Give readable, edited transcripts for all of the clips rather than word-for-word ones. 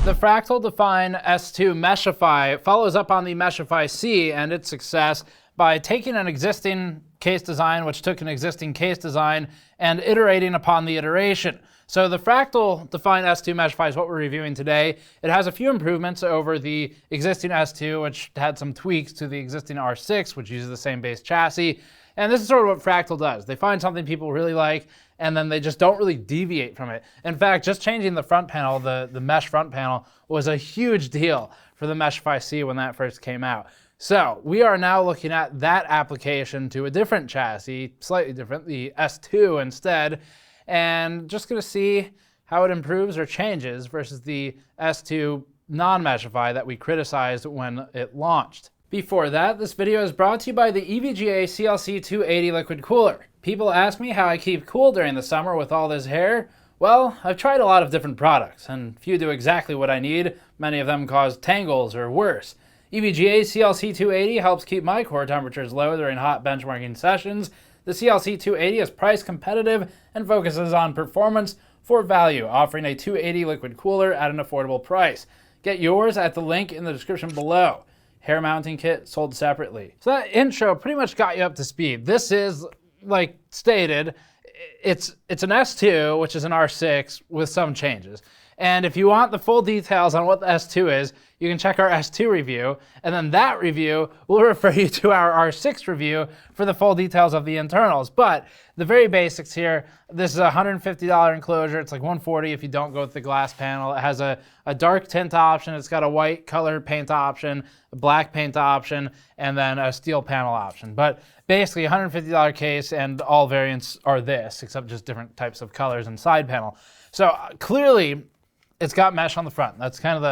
The Fractal Define S2 Meshify follows up on the Meshify C and its success by taking an existing case design, which took an existing case design, and iterating upon the iteration. So the Fractal Define S2 Meshify is what we're reviewing today. It has a few improvements over the existing S2, which had some tweaks to the existing R6, which uses the same base chassis. And this is sort of what Fractal does. They find something people really like, and then they just don't really deviate from it. In fact, just changing the front panel, the mesh front panel, was a huge deal for the Meshify C when that first came out. So we are now looking at that application to a different chassis, slightly different, the S2 instead, and just gonna see how it improves or changes versus the S2 non-Meshify that we criticized when it launched. Before that, this video is brought to you by the EVGA CLC 280 liquid cooler. People ask me how I keep cool during the summer with all this hair. Well, I've tried a lot of different products, and few do exactly what I need. Many of them cause tangles or worse. EVGA CLC 280 helps keep my core temperatures low during hot benchmarking sessions. The CLC 280 is price competitive and focuses on performance for value, offering a 280 liquid cooler at an affordable price. Get yours at the link in the description below. Hair mounting kit sold separately. So that intro pretty much got you up to speed. This is, like stated, it's an S2, which is an R6 with some changes. And if you want the full details on what the S2 is, you can check our S2 review, and then that review will refer you to our R6 review for the full details of the internals. But the very basics here, this is a $150 enclosure. It's like $140 if you don't go with the glass panel. It has a dark tint option. It's got a white color paint option, a black paint option, and then a steel panel option. But basically a $150 case, and all variants are this, except just different types of colors and side panel. So clearly, it's got mesh on the front. That's kind of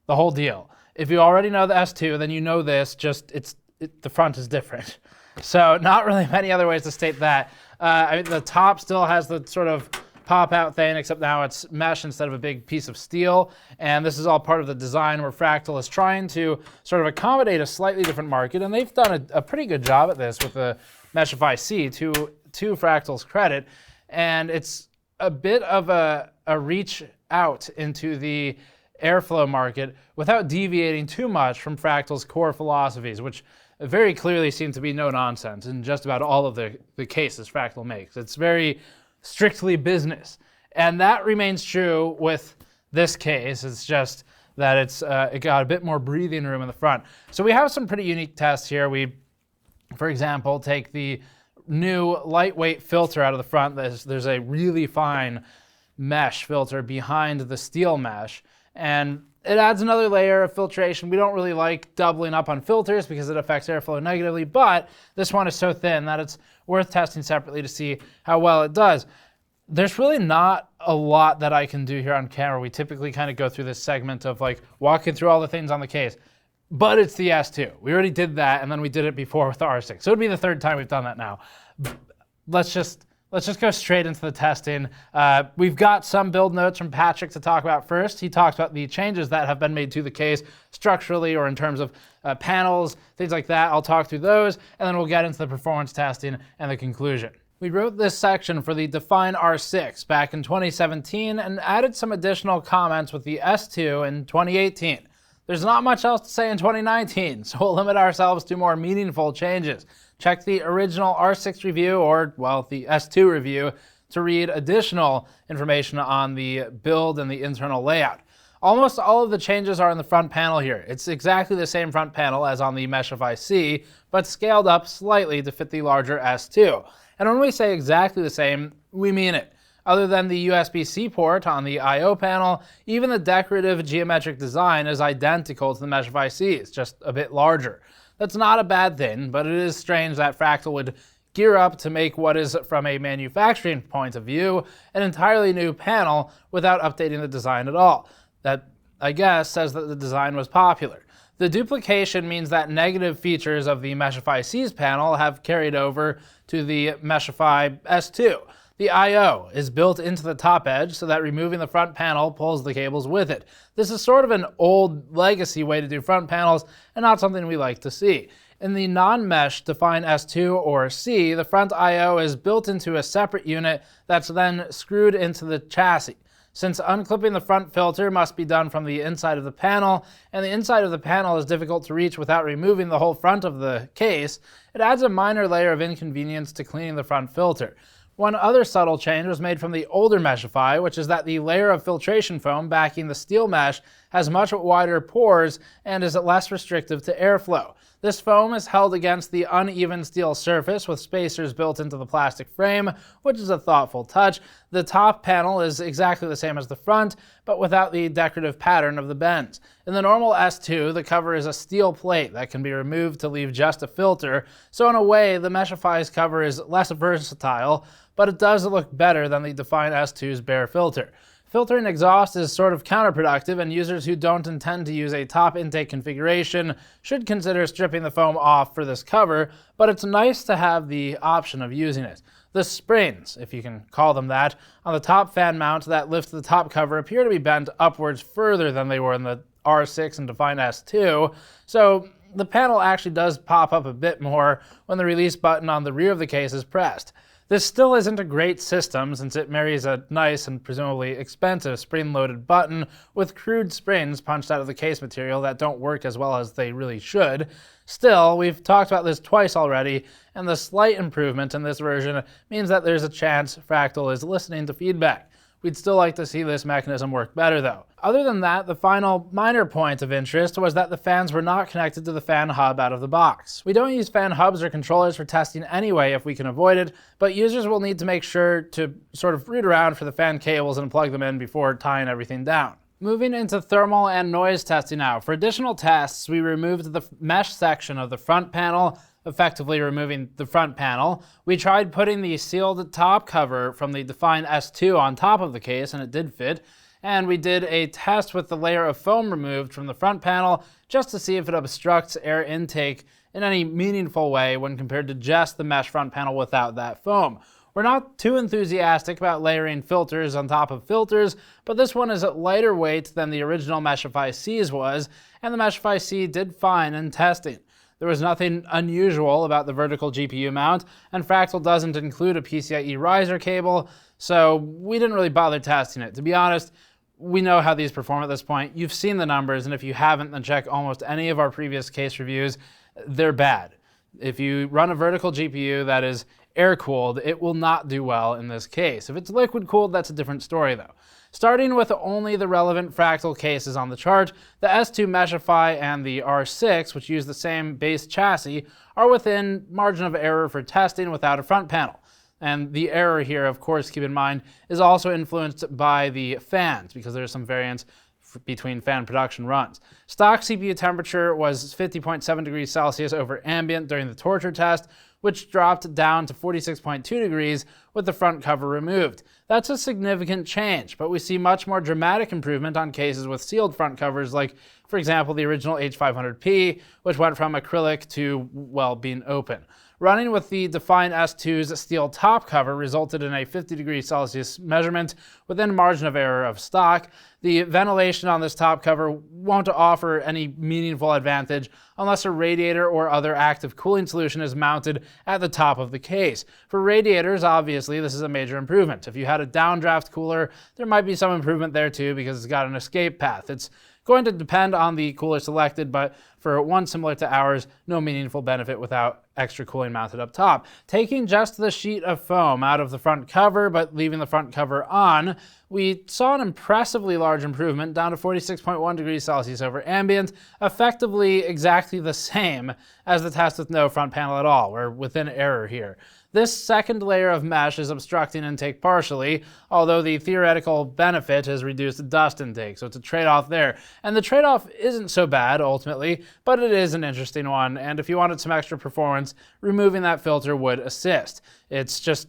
the whole deal. If you already know the S2, then you know this, just the front is different. So not really many other ways to state that. I mean, the top still has the sort of pop-out thing, except now it's mesh instead of a big piece of steel. And this is all part of the design where Fractal is trying to sort of accommodate a slightly different market. And they've done a pretty good job at this with the Meshify C, to Fractal's credit. And it's a bit of a reach out into the airflow market without deviating too much from Fractal's core philosophies, which very clearly seem to be no nonsense in just about all of the cases Fractal makes. It's very strictly business. And that remains true with this case. It's just that it got a bit more breathing room in the front. So we have some pretty unique tests here. We, for example, take the new lightweight filter out of the front. There's a really fine mesh filter behind the steel mesh, and it adds another layer of filtration. We don't really like doubling up on filters because it affects airflow negatively, but this one is so thin that it's worth testing separately to see how well it does. There's really not a lot that I can do here on camera. We typically kind of go through this segment of like walking through all the things on the case, but it's the S2. We already did that, and then we did it before with the R6. So it'd be the third time we've done that now. Let's just go straight into the testing. We've got some build notes from Patrick to talk about first. He talks about the changes that have been made to the case structurally or in terms of panels, things like that. I'll talk through those, and then we'll get into the performance testing and the conclusion. We wrote this section for the Define R6 back in 2017 and added some additional comments with the S2 in 2018. There's not much else to say in 2019, so we'll limit ourselves to more meaningful changes. Check the original R6 review, or, well, the S2 review, to read additional information on the build and the internal layout. Almost all of the changes are in the front panel here. It's exactly the same front panel as on the Meshify C, but scaled up slightly to fit the larger S2. And when we say exactly the same, we mean it. Other than the USB-C port on the I/O panel, even the decorative geometric design is identical to the Meshify C. It's just a bit larger. That's not a bad thing, but it is strange that Fractal would gear up to make what is, from a manufacturing point of view, an entirely new panel without updating the design at all. That, I guess, says that the design was popular. The duplication means that negative features of the Meshify C's panel have carried over to the Meshify S2. The I/O is built into the top edge so that removing the front panel pulls the cables with it. This is sort of an old legacy way to do front panels and not something we like to see. In the non-mesh Define S2 or C, the front I/O is built into a separate unit that's then screwed into the chassis. Since unclipping the front filter must be done from the inside of the panel, and the inside of the panel is difficult to reach without removing the whole front of the case, it adds a minor layer of inconvenience to cleaning the front filter. One other subtle change was made from the older Meshify, which is that the layer of filtration foam backing the steel mesh has much wider pores and is less restrictive to airflow. This foam is held against the uneven steel surface with spacers built into the plastic frame, which is a thoughtful touch. The top panel is exactly the same as the front, but without the decorative pattern of the bends. In the normal S2, the cover is a steel plate that can be removed to leave just a filter, so in a way, the Meshify's cover is less versatile, but it does look better than the Define S2's bare filter. Filtering exhaust is sort of counterproductive, and users who don't intend to use a top intake configuration should consider stripping the foam off for this cover, but it's nice to have the option of using it. The springs, if you can call them that, on the top fan mount that lift the top cover appear to be bent upwards further than they were in the R6 and Define S2, so the panel actually does pop up a bit more when the release button on the rear of the case is pressed. This still isn't a great system since it marries a nice and presumably expensive spring-loaded button with crude springs punched out of the case material that don't work as well as they really should. Still, we've talked about this twice already, and the slight improvement in this version means that there's a chance Fractal is listening to feedback. We'd still like to see this mechanism work better though. Other than that, the final minor point of interest was that the fans were not connected to the fan hub out of the box. We don't use fan hubs or controllers for testing anyway if we can avoid it, but users will need to make sure to sort of root around for the fan cables and plug them in before tying everything down. Moving into thermal and noise testing now. For additional tests, we removed the mesh section of the front panel, effectively removing the front panel. We tried putting the sealed top cover from the Define S2 on top of the case, and it did fit. And we did a test with the layer of foam removed from the front panel just to see if it obstructs air intake in any meaningful way when compared to just the mesh front panel without that foam. We're not too enthusiastic about layering filters on top of filters, but this one is at lighter weight than the original Meshify C's was, and the Meshify C did fine in testing. There was nothing unusual about the vertical GPU mount, and Fractal doesn't include a PCIe riser cable, so we didn't really bother testing it. To be honest, we know how these perform at this point. You've seen the numbers, and if you haven't, then check almost any of our previous case reviews. They're bad. If you run a vertical GPU that is air-cooled, it will not do well in this case. If it's liquid-cooled, that's a different story though. Starting with only the relevant Fractal cases on the chart, the S2 Meshify and the R6, which use the same base chassis, are within margin of error for testing without a front panel. And the error here, of course, keep in mind, is also influenced by the fans, because there's some variance between fan production runs. Stock CPU temperature was 50.7 degrees Celsius over ambient during the torture test, which dropped down to 46.2 degrees with the front cover removed. That's a significant change, but we see much more dramatic improvement on cases with sealed front covers like, for example, the original H500P, which went from acrylic to, well, being open. Running with the Define S2's steel top cover resulted in a 50 degrees Celsius measurement within margin of error of stock. The ventilation on this top cover won't offer any meaningful advantage unless a radiator or other active cooling solution is mounted at the top of the case. For radiators, obviously, this is a major improvement. If you had a downdraft cooler, there might be some improvement there too because it's got an escape path. It's going to depend on the cooler selected, but for one similar to ours, no meaningful benefit without extra cooling mounted up top. Taking just the sheet of foam out of the front cover, but leaving the front cover on, we saw an impressively large improvement down to 46.1 degrees Celsius over ambient, effectively exactly the same as the test with no front panel at all. We're within error here. This second layer of mesh is obstructing intake partially, although the theoretical benefit is reduced dust intake, so it's a trade-off there. And the trade-off isn't so bad, ultimately, but it is an interesting one, and if you wanted some extra performance, removing that filter would assist. It's just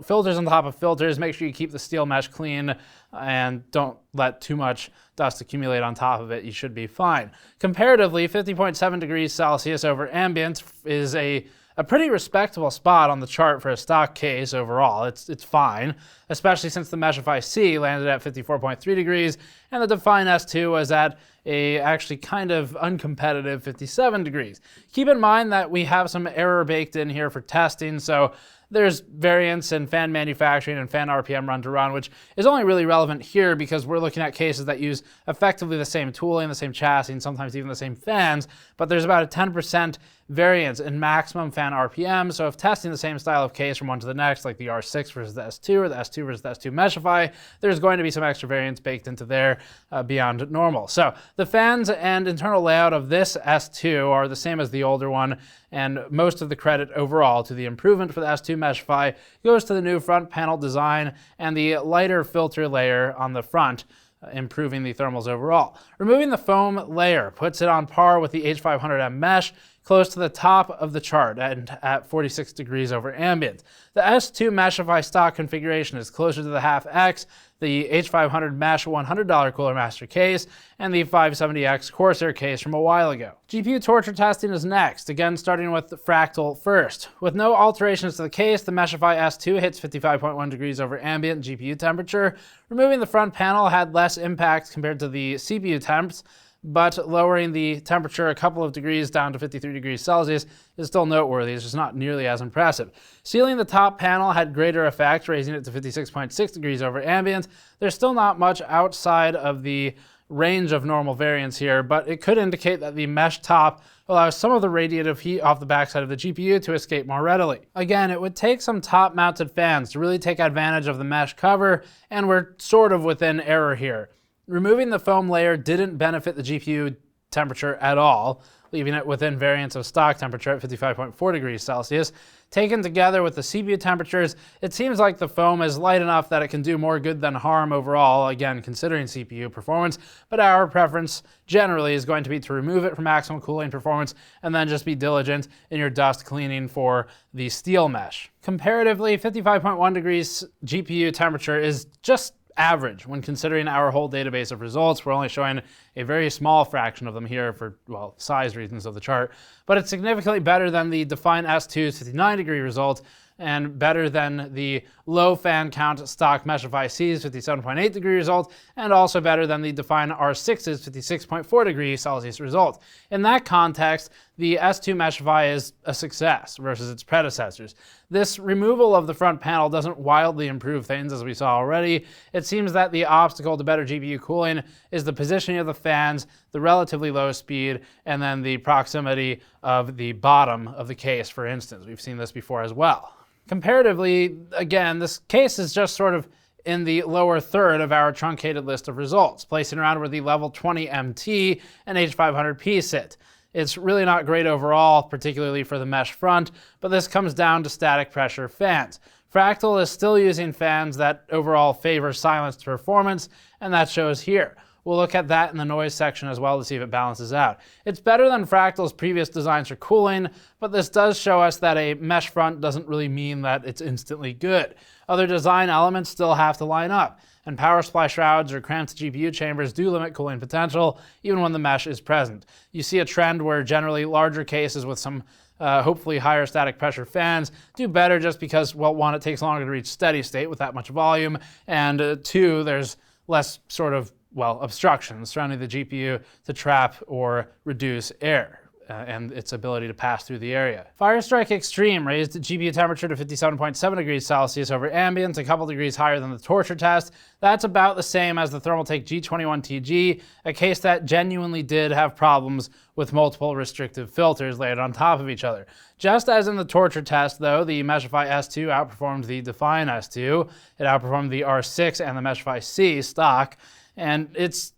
filters on top of filters. Make sure you keep the steel mesh clean and don't let too much dust accumulate on top of it. You should be fine. Comparatively, 50.7 degrees Celsius over ambient is a pretty respectable spot on the chart for a stock case overall. It's fine, especially since the Meshify C landed at 54.3 degrees and the Define S2 was at a actually kind of uncompetitive 57 degrees. Keep in mind that we have some error baked in here for testing, so there's variance in fan manufacturing and fan RPM run to run, which is only really relevant here because we're looking at cases that use effectively the same tooling, the same chassis, and sometimes even the same fans, but there's about a 10% variance in maximum fan RPM. So if testing the same style of case from one to the next, like the R6 versus the S2 or the S2 versus the S2 Meshify, there's going to be some extra variance baked into there beyond normal. So the fans and internal layout of this S2 are the same as the older one, and most of the credit overall to the improvement for the S2 Meshify goes to the new front panel design and the lighter filter layer on the front, improving the thermals overall. Removing the foam layer puts it on par with the H500M Mesh, close to the top of the chart and at 46 degrees over ambient. The S2 Meshify stock configuration is closer to the half X, the H500 Mesh $100 Cooler Master case, and the 570X Corsair case from a while ago. GPU torture testing is next, again starting with Fractal first. With no alterations to the case, the Meshify S2 hits 55.1 degrees over ambient GPU temperature. Removing the front panel had less impact compared to the CPU temps, but lowering the temperature a couple of degrees down to 53 degrees Celsius is still noteworthy. It's just not nearly as impressive. Sealing the top panel had greater effect, raising it to 56.6 degrees over ambient. There's still not much outside of the range of normal variance here, but it could indicate that the mesh top allows some of the radiative heat off the backside of the GPU to escape more readily. Again, it would take some top-mounted fans to really take advantage of the mesh cover, and we're sort of within error here. Removing the foam layer didn't benefit the GPU temperature at all, leaving it within variance of stock temperature at 55.4 degrees Celsius. Taken together with the CPU temperatures, it seems like the foam is light enough that it can do more good than harm overall, again, considering CPU performance, but our preference generally is going to be to remove it for maximum cooling performance and then just be diligent in your dust cleaning for the steel mesh. Comparatively, 55.1 degrees GPU temperature is just average when considering our whole database of results. We're only showing a very small fraction of them here for, well, size reasons of the chart, but it's significantly better than the Define S2's 59 degree result and better than the low fan count stock Meshify C's 57.8 degree result, and also better than the Define R6's 56.4 degree Celsius result. In that context, the S2 Meshify is a success versus its predecessors. This removal of the front panel doesn't wildly improve things, as we saw already. It seems that the obstacle to better GPU cooling is the positioning of the fans, the relatively low speed, and then the proximity of the bottom of the case, for instance. We've seen this before as well. Comparatively, again, this case is just sort of in the lower third of our truncated list of results, placing around where the level 20 MT and H500P sit. It's really not great overall, particularly for the mesh front, but this comes down to static pressure fans. Fractal is still using fans that overall favor silenced performance, and that shows here. We'll look at that in the noise section as well to see if it balances out. It's better than Fractal's previous designs for cooling, but this does show us that a mesh front doesn't really mean that it's instantly good. Other design elements still have to line up, and power supply shrouds or cramped GPU chambers do limit cooling potential even when the mesh is present. You see a trend where generally larger cases with some hopefully higher static pressure fans do better just because, well, one, it takes longer to reach steady state with that much volume, and two, there's less sort of, well, obstructions surrounding the GPU to trap or reduce air and its ability to pass through the area. Firestrike Extreme raised GPU temperature to 57.7 degrees Celsius over ambient, a couple degrees higher than the torture test. That's about the same as the Thermaltake G21TG, a case that genuinely did have problems with multiple restrictive filters layered on top of each other. Just as in the torture test, though, the Meshify S2 outperformed the Define S2, it outperformed the R6 and the Meshify C stock, and it's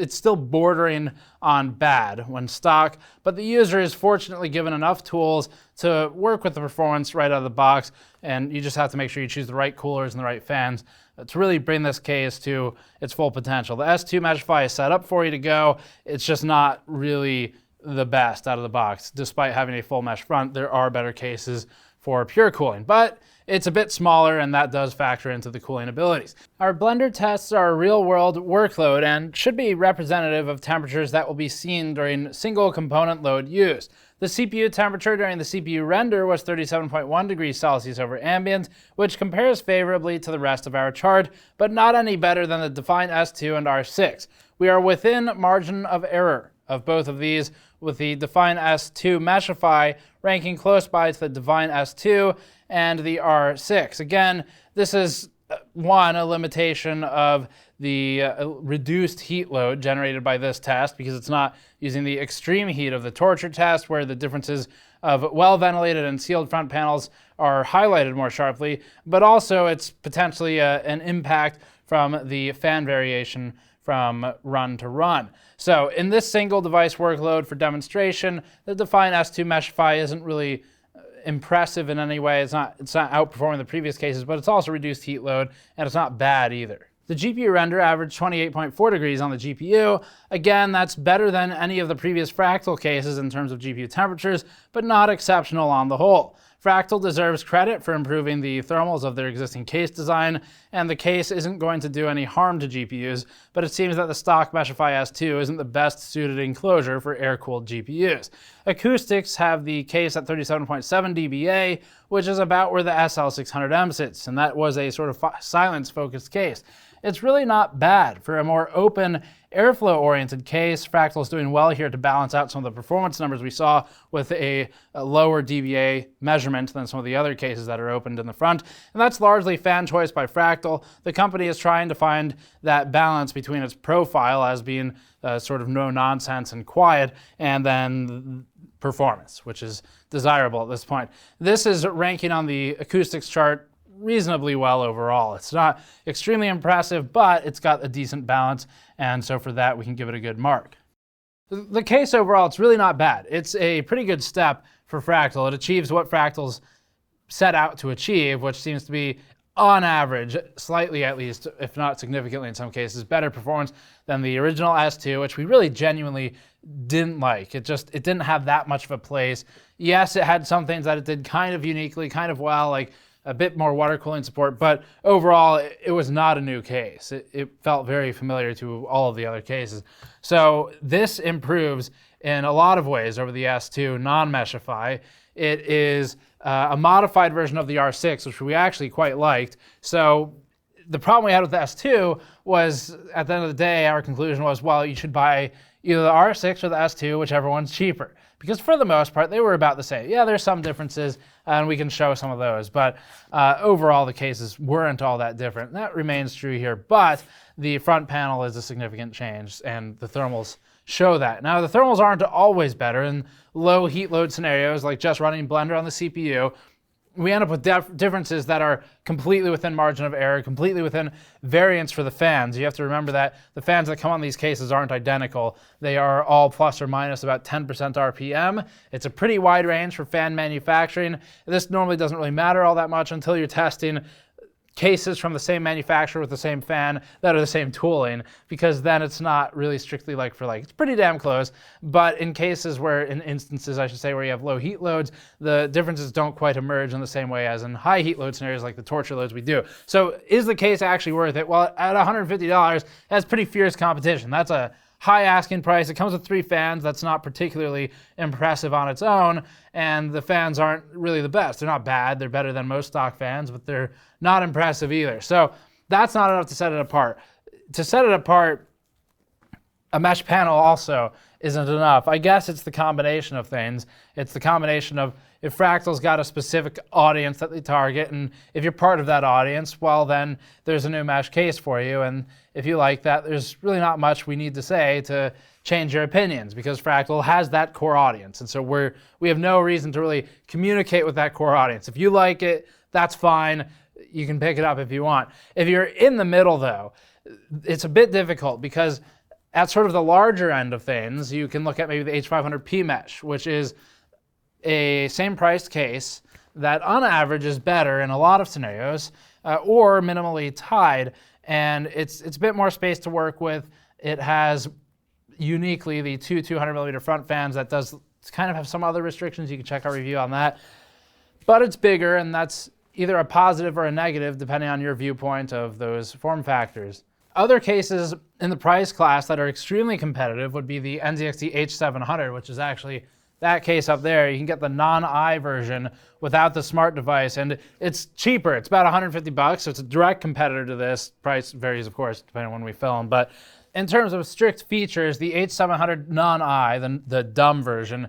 still bordering on bad when stock, but the user is fortunately given enough tools to work with the performance right out of the box, and you just have to make sure you choose the right coolers and the right fans to really bring this case to its full potential. The S2 Meshify is set up for you to go. It's just not really the best out of the box. Despite having a full mesh front, there are better cases for pure cooling, but it's a bit smaller, and that does factor into the cooling abilities. Our blender tests are a real-world workload and should be representative of temperatures that will be seen during single component load use. The CPU temperature during the CPU render was 37.1 degrees Celsius over ambient, which compares favorably to the rest of our chart, but not any better than the Define S2 and R6. We are within margin of error of both of these, with the Define S2 Meshify ranking close by to the Define S2 and the R6. Again, this is a limitation of the reduced heat load generated by this test, because it's not using the extreme heat of the torture test, where the differences of well-ventilated and sealed front panels are highlighted more sharply, but also it's potentially an impact from the fan variation from run to run. So in this single device workload for demonstration, the Define S2 Meshify isn't really impressive in any way. It's not outperforming the previous cases, but it's also reduced heat load, and it's not bad either. The GPU render averaged 28.4 degrees on the GPU. Again, that's better than any of the previous Fractal cases in terms of GPU temperatures, but not exceptional on the whole. Fractal deserves credit for improving the thermals of their existing case design, and the case isn't going to do any harm to GPUs, but it seems that the stock Meshify S2 isn't the best suited enclosure for air-cooled GPUs. Acoustics have the case at 37.7 dBA, which is about where the SL600M sits, and that was a sort of silence-focused case. It's really not bad. For a more open, airflow-oriented case, Fractal's doing well here to balance out some of the performance numbers we saw with a lower dBA measurement than some of the other cases that are opened in the front. And that's largely fan choice by Fractal. The company is trying to find that balance between its profile as being sort of no-nonsense and quiet, and then performance, which is desirable at this point. This is ranking on the acoustics chart reasonably well overall. It's not extremely impressive, but it's got a decent balance, and so for that we can give it a good mark. The case overall, it's really not bad. It's a pretty good step for Fractal. It achieves what Fractal's set out to achieve, which seems to be, on average, slightly at least, if not significantly in some cases, better performance than the original S2, which we really genuinely didn't like. It didn't have that much of a place. Yes, it had some things that it did kind of uniquely, kind of well, like a bit more water cooling support, but overall it was not a new case. It felt very familiar to all of the other cases. So this improves in a lot of ways over the S2 non-Meshify. It is a modified version of the R6, which we actually quite liked. So the problem we had with the S2 was, at the end of the day, our conclusion was, well, you should buy either the R6 or the S2, whichever one's cheaper. Because for the most part, they were about the same. Yeah, there's some differences, and we can show some of those, but overall the cases weren't all that different. And that remains true here, but the front panel is a significant change, and the thermals show that. Now, the thermals aren't always better. In low heat load scenarios, like just running Blender on the CPU, we end up with differences that are completely within margin of error, completely within variance for the fans. You have to remember that the fans that come on these cases aren't identical. They are all plus or minus about 10% RPM. It's a pretty wide range for fan manufacturing. This normally doesn't really matter all that much until you're testing cases from the same manufacturer with the same fan that are the same tooling, because then it's not really strictly like for like. It's pretty damn close, but in cases where, in instances I should say, where you have low heat loads, the differences don't quite emerge in the same way as in high heat load scenarios like the torture loads we do. So is the case actually worth it? Well, at $150, that's pretty fierce competition. That's a high asking price. It comes with 3 fans. That's not particularly impressive on its own, and the fans aren't really the best. They're not bad. They're better than most stock fans, but they're not impressive either. So that's not enough to set it apart. To set it apart, a mesh panel also isn't enough. I guess it's the combination of things. It's the combination of, if Fractal's got a specific audience that they target, and if you're part of that audience, well, then there's a new mesh case for you. And if you like that, there's really not much we need to say to change your opinions, because Fractal has that core audience. And so we have no reason to really communicate with that core audience. If you like it, that's fine. You can pick it up if you want. If you're in the middle, though, it's a bit difficult, because at sort of the larger end of things, you can look at maybe the H500P Mesh, which is a same priced case that on average is better in a lot of scenarios, or minimally tied, and it's a bit more space to work with. It has uniquely the 200mm front fans that does kind of have some other restrictions. You can check our review on that, but it's bigger, and that's either a positive or a negative depending on your viewpoint of those form factors. Other cases in the price class that are extremely competitive would be the NZXT H700, which is actually that case up there, you can get the non-eye version without the smart device, and it's cheaper. It's about 150 bucks, so it's a direct competitor to this. Price varies, of course, depending on when we film, but in terms of strict features, the H700 non-eye, the dumb version,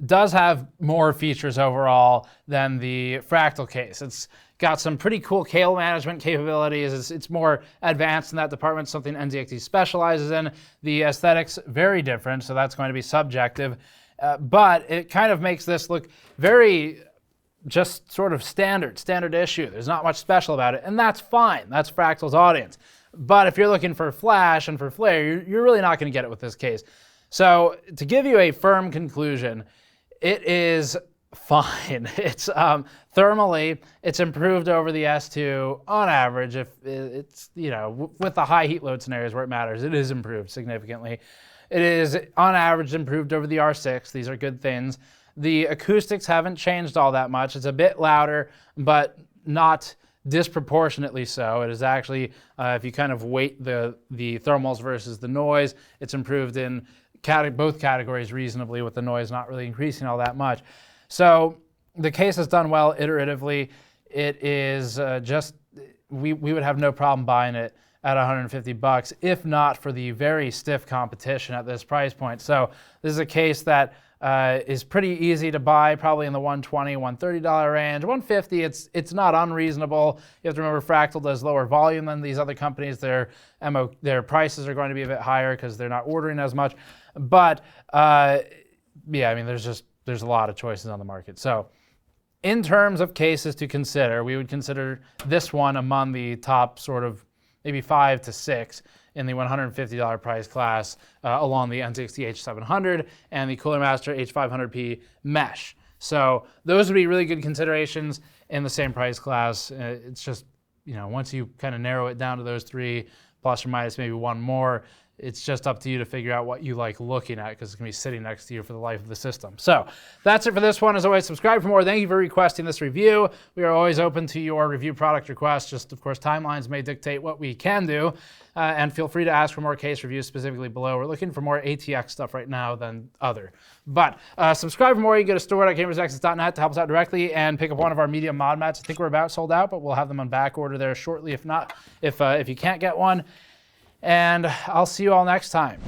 does have more features overall than the Fractal case. It's got some pretty cool cable management capabilities. It's more advanced in that department, something NZXT specializes in. The aesthetics, very different, so that's going to be subjective. But it kind of makes this look very just sort of standard issue. There's not much special about it, and that's fine. That's Fractal's audience. But if you're looking for flash and for flare, you're really not going to get it with this case. So to give you a firm conclusion, it is fine. It's thermally, it's improved over the S2 on average. If it's, you know, with the high heat load scenarios where it matters, it is improved significantly. It is on average improved over the R6. These are good things. The acoustics haven't changed all that much. It's a bit louder, but not disproportionately so. It is actually, if you kind of weight the thermals versus the noise, it's improved in both categories reasonably, with the noise not really increasing all that much. So the case has done well iteratively. It is just, we would have no problem buying it at 150 bucks, if not for the very stiff competition at this price point. So this is a case that is pretty easy to buy, probably in the $120, $130 range. $150, it's not unreasonable. You have to remember Fractal does lower volume than these other companies. Their prices are going to be a bit higher because they're not ordering as much. But yeah, I mean, there's a lot of choices on the market. So in terms of cases to consider, we would consider this one among the top sort of maybe 5 to 6 in the $150 price class, along the NZXT H700 and the Cooler Master H500P Mesh. So those would be really good considerations in the same price class. It's just, you know, once you kind of narrow it down to those three, plus or minus maybe one more, it's just up to you to figure out what you like looking at, because it's going to be sitting next to you for the life of the system. So that's it for this one. As always, subscribe for more. Thank you for requesting this review. We are always open to your review product requests. Just, of course, timelines may dictate what we can do. And feel free to ask for more case reviews specifically below. We're looking for more ATX stuff right now than other. But subscribe for more. You can go to store.gamersnexus.net to help us out directly and pick up one of our medium mod mats. I think we're about sold out, but we'll have them on back order there shortly if not, if you can't get one. And I'll see you all next time.